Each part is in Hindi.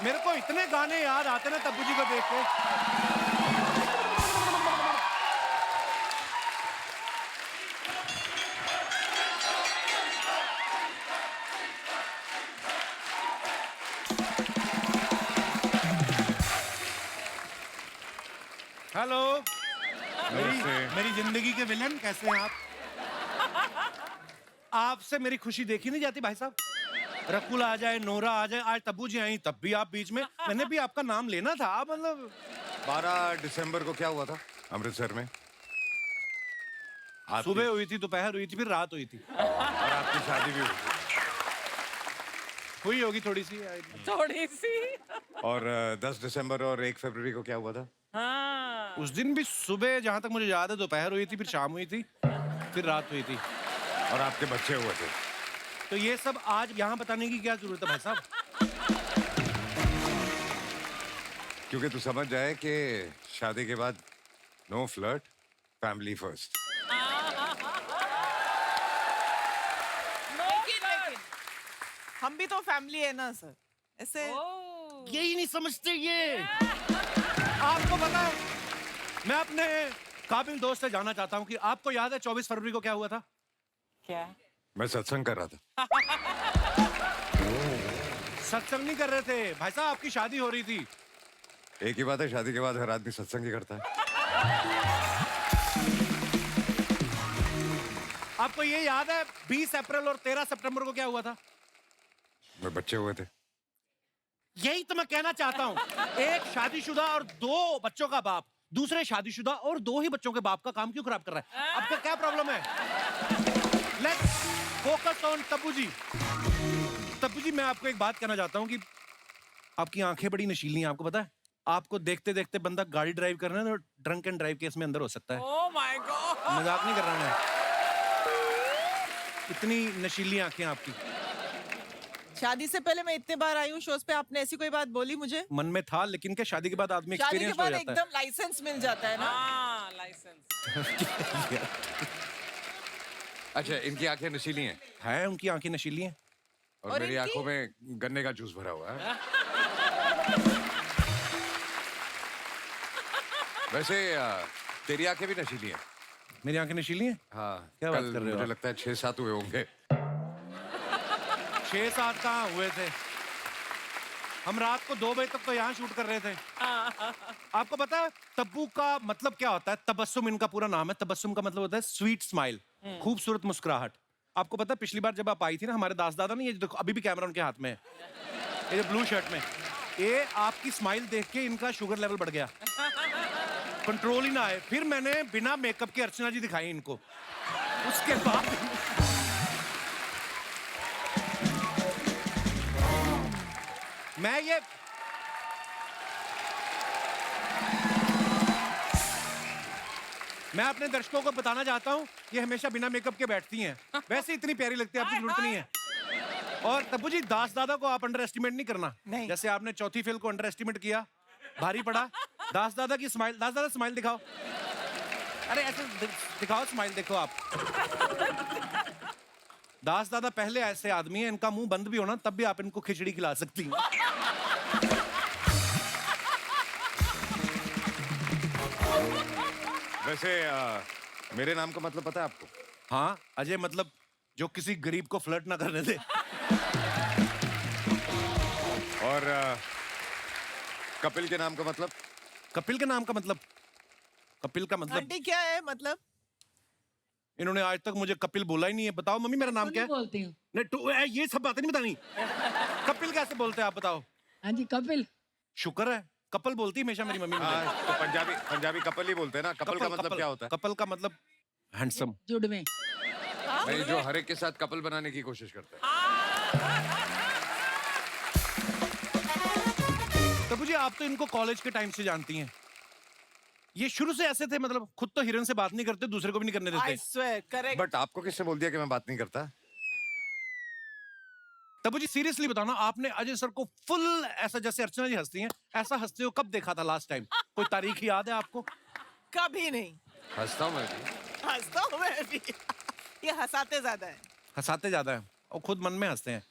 मेरे को इतने गाने याद आते ना तब्बू जी को देख के। हेलो, मेरी जिंदगी के विलन, कैसे हैं आप? आपसे मेरी खुशी देखी नहीं जाती भाई साहब। रकुल आ जाए, नोरा आ जाए, आज तब्बू जी आई तब भी आप बीच में। मैंने भी आपका नाम लेना था, मतलब 12 दिसंबर को क्या हुआ था अमृतसर में? सुबह हुई थी, दोपहर हुई थी, फिर रात हुई थी। और आपकी शादी भी हुई होगी थोड़ी सी। और 10 दिसंबर और 1 फरवरी को क्या हुआ था? हाँ। उस दिन भी सुबह, जहां तक मुझे याद है, दोपहर हुई थी, फिर शाम हुई थी, फिर रात हुई थी। और आपके बच्चे हुए थे। तो ये सब आज यहाँ बताने की क्या जरूरत है भाई साहब? क्योंकि तू समझ जाए कि शादी के बाद नो फ्लर्ट, फैमिली फर्स्ट। लेकिन हम भी तो फैमिली है ना सर, ऐसे यही नहीं समझते ये। आपको पता है, मैं अपने काबिल दोस्त से जानना चाहता हूँ कि आपको याद है 24 फरवरी को क्या हुआ था? क्या? मैं सत्संग कर रहा था। सत्संग नहीं कर रहे थे भाई साहब, आपकी शादी हो रही थी। एक ही बात है, शादी के बाद हर आदमी सत्संग ही करता है। आपको ये याद है 20 अप्रैल और 13 सितंबर को क्या हुआ था? मैं बच्चे हुए थे। यही तो मैं कहना चाहता हूँ। एक शादीशुदा और 2 बच्चों का बाप दूसरे शादीशुदा और 2 ही बच्चों के बाप का काम क्यों खराब कर रहा है? आपका क्या प्रॉब्लम है? लेट्स फोकस ऑन तब्बू जी। तब्बू जी, मैं आपको एक बात कहना चाहता हूँ कि आपकी आंखें बड़ी नशीली हैं। आपको पता है, आपको देखते देखते बंदा गाड़ी ड्राइव करना है तो ड्रंक एंड ड्राइव केस में अंदर हो सकता है। ओह माय गॉड, मजाक नहीं कर रहा मैं। इतनी नशीली आंखें आपकी। शादी से पहले मैं इतने बार आई हूँ शोज पे, आपने ऐसी कोई बात बोली मुझे? मन में था, लेकिन क्या शादी के बाद आदमी शादी के एक्सपीरियंस हो बाद जाता है। एकदम लाइसेंस मिल जाता है ना। हाँ, लाइसेंस। अच्छा, इनकी आंखें नशीली हैं है, उनकी आंखें नशीली हैं। और मेरी आंखों में गन्ने का जूस भरा हुआ है। वैसे तेरी आंखें भी नशीली हैं। मेरी आंखें नशीली हैं? हाँ, क्या बात कर रहे हो मुझे आप? लगता है 6-7 हुए होंगे। 6-7 कहाँ हुए थे? हम रात को 2 बजे तक तो यहाँ शूट कर रहे थे। आपको पता है तब्बू का मतलब क्या होता है? तबस्सुम इनका पूरा नाम है। तबस्सुम का मतलब होता है स्वीट स्माइल, खूबसूरत मुस्कुराहट। आपको पता है पिछली बार जब आप आई थी ना, हमारे दास दादा ने, ये देखो अभी भी कैमरा उनके हाथ में है, ये ब्लू शर्ट में, ये आपकी स्माइल देख के इनका शुगर लेवल बढ़ गया, कंट्रोल ही ना आए। फिर मैंने बिना मेकअप के अर्चना जी दिखाई इनको। उसके बाद मैं अपने दर्शकों को बताना चाहता हूं, ये हमेशा बिना मेकअप के बैठती हैं। वैसे इतनी प्यारी लगती है, आपकी जरूरत नहीं है। और तब्बू जी, दास दादा को आप अंडर एस्टिमेट नहीं करना। नहीं। जैसे आपने चौथी फेल को अंडर एस्टिमेट किया, भारी पड़ा। दास दादा की स्माइल, दास दादा स्माइल दिखाओ। अरे ऐसे दिखाओ स्माइल, देखो आप। दास दादा पहले ऐसे आदमी है, इनका मुंह बंद भी होना तब भी आप इनको खिचड़ी खिला सकती हैं। वैसे मेरे नाम का मतलब पता है आपको? हाँ, अजय, मतलब जो किसी गरीब को फ्लर्ट ना करने दे। और कपिल के नाम का मतलब? कपिल के नाम का मतलब? कपिल का मतलब, आंटी क्या है मतलब? इन्होंने आज तक मुझे कपिल बोला ही नहीं है। बताओ मम्मी, मेरा नाम क्या है? बोलती हूँ। नहीं, ये सब बातें नहीं बतानी। कपिल कैसे बोलते हैं आप बताओ? हाँ जी, कपिल। शुक्र है, कपल बोलती हमेशा मेरी मम्मी मुझे। हाँ, तो पंजाबी कपल ही बोलते हैं ना। कपल का मतलब क्या होता है? कपल का मतलब हैंडसम। जुड़ में। नहीं, जो हर एक के साथ कपल बनाने की कोशिश करता है। तब्बू जी, आप तो इनको कॉलेज के टाइम से जानती हैं। ये शुरू से ऐसे थे, मतलब खुद तो हिरन से बात नहीं करते, दूसरे को भी नहीं करने I देते। swear, correct. बट आपको किसने बोल दिया कि मैं बात नहीं करता? तब्बू जी, सीरियसली बताओ ना, आपने अजय सर को फुल ऐसा, जैसे अर्चना जी हंसती हैं, ऐसा हंसते हो कब देखा था लास्ट टाइम? कोई तारीख याद है आपको? कभी नहीं। हंसता हूँ मैं भी। हंसता हूँ मैं भी। ये हंसाते ज्यादा है। हंसाते ज्यादा है और खुद मन में हंसते हैं।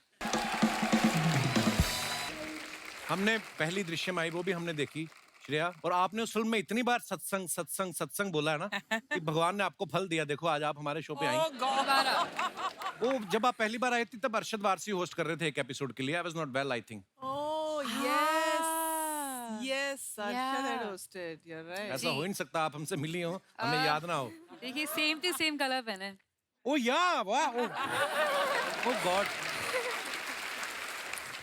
हमने पहली दृश्यम आई वो भी हमने देखी श्रेया, और आपने उस फिल्म में इतनी बार सत्संग सत्संग सत्संग बोला है ना कि भगवान ने आपको फल दिया। देखो आज आप हमारे शो पे आई। Oh God. वो जब आप पहली बार आई थी तब अरशद वारसी होस्ट कर रहे थे एक एपिसोड के लिए। I was not well I think. Oh yes, yes. Arshad had hosted. You're right. ऐसा हो ही नहीं सकता, आप हमसे मिली हो हमें याद ना हो। देखिए सेम टू सेम कलर पहने हैं। ओ या वाह, ओ गॉड।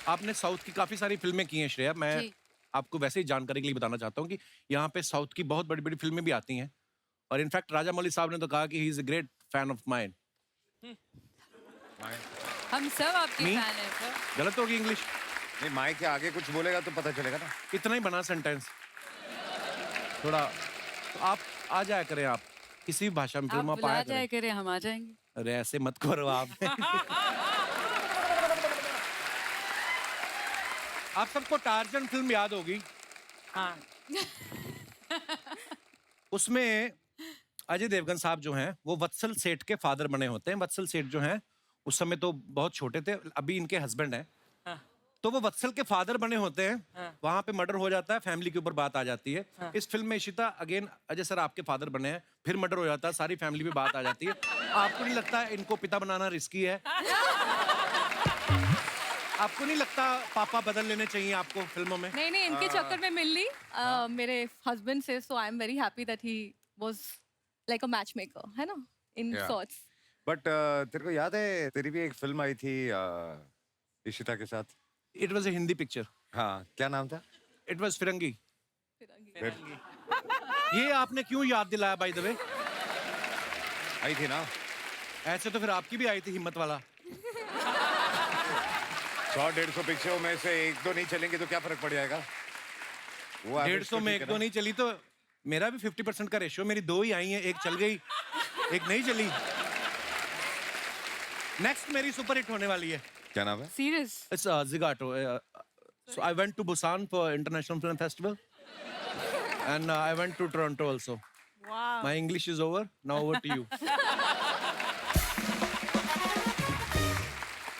आपने साउथ की काफी सारी फिल्में की हैं श्रेया। मैं जी। आपको वैसे ही जानकारी के लिए बताना चाहता हूँ कि यहाँ पे साउथ की बहुत बड़ी बड़ी फिल्में भी आती हैं, और इनफैक्ट राजा मौली साहब ने तो कहा कि he is a great fan of mine. हम सब आपके Me? फैन हैं सर। गलत होगी इंग्लिश? नहीं, माई के आगे कुछ बोलेगा तो पता चलेगा ना। इतना ही बना सेंटेंस थोड़ा। तो आप आ जाया करें, आप किसी भी भाषा में आप फिल्म आप बुला आया जाए करें। करें, हम आ जाएंगे। अरे ऐसे मत करो आप। आप सबको टार्जन फिल्म याद होगी। हाँ. उसमें अजय देवगन साहब जो हैं वो वत्सल सेठ के फादर बने होते हैं। वत्सल सेठ जो हैं उस समय तो बहुत छोटे थे, अभी इनके हस्बैंड हैं। हाँ. तो वो वत्सल के फादर बने होते हैं। हाँ. वहां पे मर्डर हो जाता है, फैमिली के ऊपर बात आ जाती है। इस फिल्म में इशिता अगेन अजय सर आपके फादर बने हैं, फिर मर्डर हो जाता है, सारी फैमिली पे बात आ जाती है। आपको नहीं लगता इनको पिता बनाना रिस्की है? आपको नहीं लगता पापा बदल लेने चाहिए आपको फिल्मों में? नहीं नहीं, इनके चक्कर में मिल ली मेरे हस्बैंड से, so I am very happy that he was like a match maker, है ना, इन Yeah. सॉर्ट्स। बट तेरे को याद है तेरी भी एक फिल्म आई थी इशिता के साथ? It was a Hindi picture. हाँ, क्या नाम था? इट वॉज फिरंगी। फिर ये आपने क्यों याद दिलाया बाय द वे? आई थी ना। ऐसे तो फिर आपकी भी आई थी हिम्मत वाला। 100-150 पिक्चरों में से एक दो नहीं चलेंगे तो क्या फर्क पड़ जाएगा? वो average 150 तो में ठीक एक है दो ना। नहीं चली तो मेरा भी 50% का रेशियो। मेरी 2 ही आई हैं, एक चल गई, एक नहीं चली। नेक्स्ट मेरी सुपर हिट होने वाली है। क्या नाम है? Serious? It's Zagato. So I went to Busan for International Film Festival, and I went to Toronto also. Wow. My English is over. Now over to you.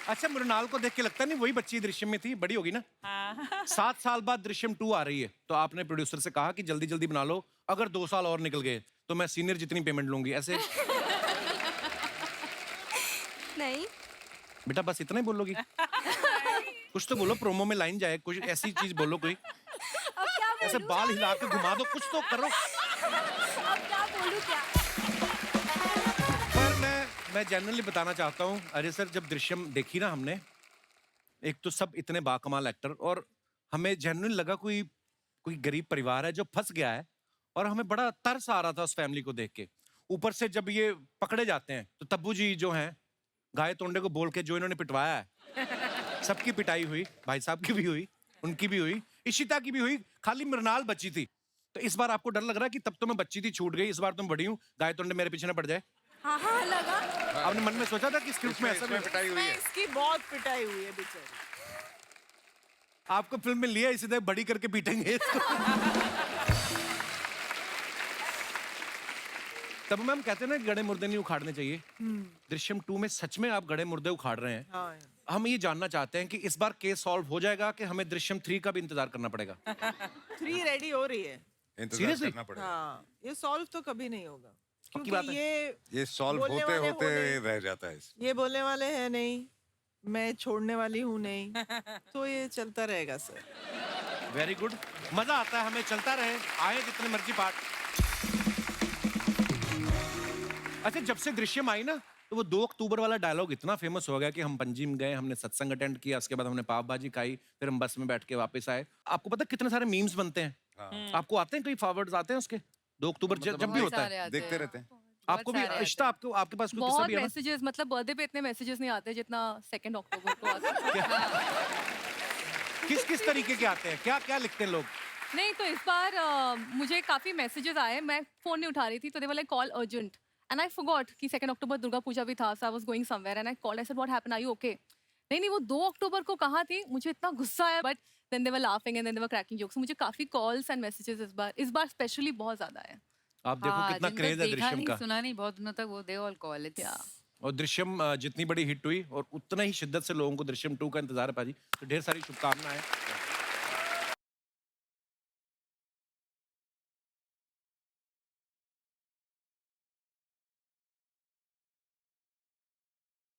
अच्छा, मृणाल को देख के लगता नहीं वही बच्ची दृश्यम में थी? बड़ी होगी ना। 7 साल बाद दृश्यम 2 आ रही है, तो आपने प्रोड्यूसर से कहा कि जल्दी जल्दी बना लो, अगर 2 साल और निकल गए तो मैं सीनियर जितनी पेमेंट लूंगी। ऐसे नहीं, बेटा बस इतना ही बोलोगी? कुछ तो बोलो, प्रोमो में लाइन जाए, कुछ ऐसी चीज बोलो कोई। अब क्या ऐसे बोलूं? बाल हिला के घुमा दो, कुछ तो करो। अब क्या बोलूं क्या? पर मैं जनरली बताना चाहता हूँ, अरे सर जब दृश्यम देखी ना हमने, एक तो सब इतने बाकमाल एक्टर, और हमें जेन्युइन लगा कोई कोई गरीब परिवार है जो फंस गया है, और हमें बड़ा तरस आ रहा था उस फैमिली को देख के। ऊपर से जब ये पकड़े जाते हैं तो तब्बू जी जो हैं, गाय तोंडे को बोल के जो इन्होंने पिटवाया है, सबकी पिटाई हुई, भाई साहब की भी हुई, उनकी भी हुई, इशिता की भी हुई, खाली मृणाल बची थी। तो इस बार आपको डर लग रहा है कि तब तो मैं बच्ची थी, छूट गई, इस बार तुम बड़ी हूँ, गाय तोंडे मेरे पीछे ना पड़ जाए? हाँ हाँ लगा। आपने मन में सोचा था कि स्क्रिप्ट में ऐसा भी इसमें पिटाई हुई है। इसकी बहुत पिटाई हुई है बेचारी। आपको फिल्म में लिया इसी तरह बड़ी करके पीटेंगे इसको। तब मैम कहते हैं ना गड़े मुर्दे नहीं उखाड़ने चाहिए। दृश्यम 2 में सच में आप गड़े मुर्दे उखाड़ रहे हैं। हाँ, हम ये जानना चाहते हैं कि इस बार केस सॉल्व हो जाएगा कि हमें दृश्यम 3 का भी इंतजार करना पड़ेगा? 3 रेडी हो रही है। इंतजार Seriously? करना पड़ेगा। हाँ, ये सॉल्व तो कभी नहीं होगा, पक्की बात क्योंकि है। ये सॉल्व बोलने होते वाले होते होने- रह जाता है। ये बोलने वाले हैं नहीं, मैं छोड़ने वाली हूँ नहीं, तो ये चलता रहेगा सर। वेरी गुड, मजा आता है हमें, चलता रहे, आए जितने मर्जी पार्ट। अच्छा, जब से दृश्यम आई ना, तो वो 2 अक्टूबर वाला डायलॉग इतना फेमस हो गया कि हम पंजीम गए, हमने सत्संग अटेंड किया, उसके बाद हमने पाव भाजी खाई, फिर हम बस में बैठ के वापस आए। आपको पता कितने सारे मीम्स बनते हैं? आपको आते हैं कोई फॉरवर्ड्स आते हैं उसके? 2 अक्टूबर जब भी बहुत होता सारे है आते देखते हैं। रहते हैं। आपको भी सारे आते रिश्ता, आपको आपके पास कोई किस्सा बहुत भी है ना? मैसेजेस, मतलब बर्थडे पे इतने मैसेजेस नहीं आते जितना 2 अक्टूबर को आते हैं। किस किस तरीके के आते हैं? क्या क्या लिखते हैं लोग? नहीं तो इस बार मुझे काफी मैसेजेस आए, मैं फोन नहीं उठा रही थी, तो they were like call urgent and I forgot कि 2 अक्टूबर दुर्गा पूजा भी था, so I was going somewhere and I called, I said what happened, are you okay? नहीं नहीं, वो 2 अक्टूबर को कहाँ थी, मुझे इतना गुस्सा आया, but then they were laughing and then they were cracking jokes. मुझे काफी कॉल्स एंड मैसेजेस इस बार स्पेशली बहुत ज्यादा है। आप देखो कितना क्रेज है दृश्यम का। सुना नहीं बहुत दिनों तक, वो दे ऑल कॉल इट। और दृश्यम जितनी बड़ी हिट हुई, और उतना ही शिद्दत से लोगों को दृश्यम 2 का इंतजार है पाजी, तो ढेर सारी शुभकामनाएं।